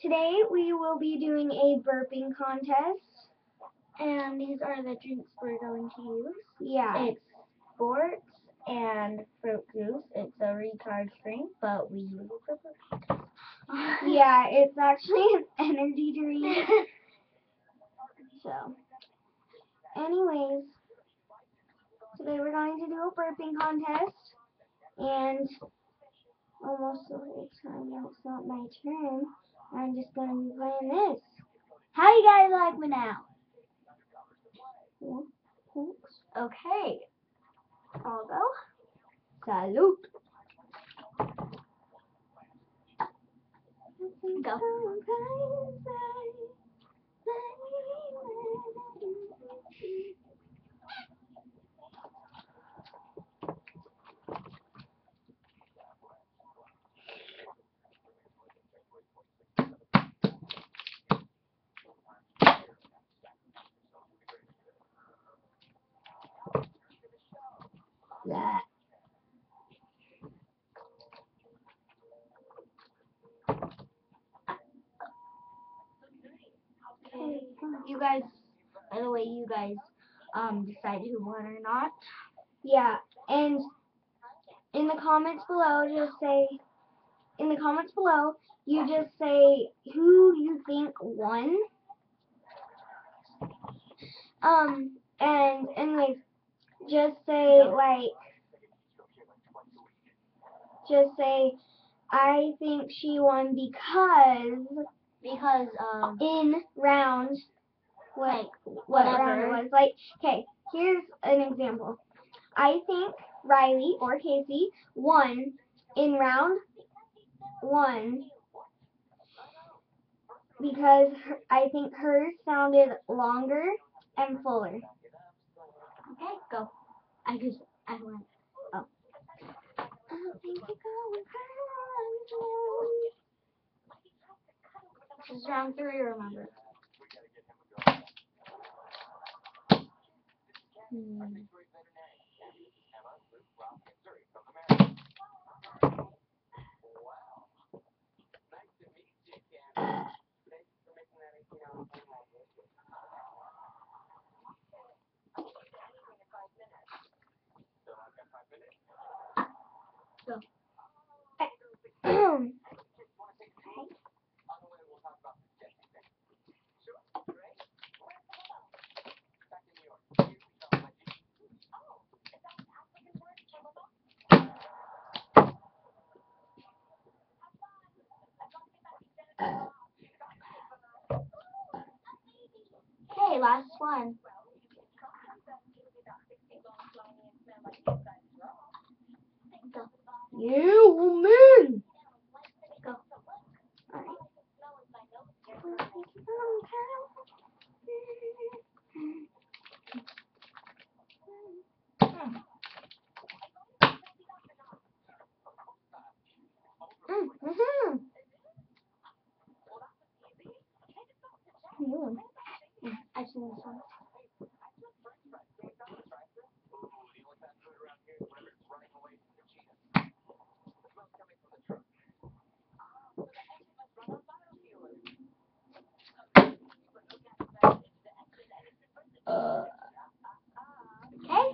Today we will be doing a burping contest. And these are the drinks we're going to use. Yeah. It's sports and fruit juice. It's a recharge drink, but we use it for burping. Yeah, it's actually an energy drink. So, anyways, today we're going to do a burping contest. And almost the whole time that it's not my turn, I'm just going to be playing this. How you guys like me now? Yeah, thanks. Okay. I'll go. Salute. Go. Yeah. Okay. You guys, by the way, you guys decide who won or not. Yeah, and in the comments below, you just say who you think won. And anyways, just say I think she won because in round what round it was. Like, okay, here's an example. I think Riley or Casey won in round 1 because I think hers sounded longer and fuller. Okay, go. I went. Oh. This is round 3, remember. Go. Okay, last one. Go. You woman. Go. Alright. I've seen this one. Okay,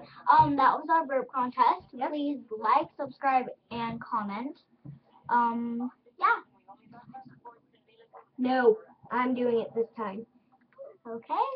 that was our burp contest. Yep. Please like, subscribe, and comment. Yeah. No, I'm doing it this time. Okay.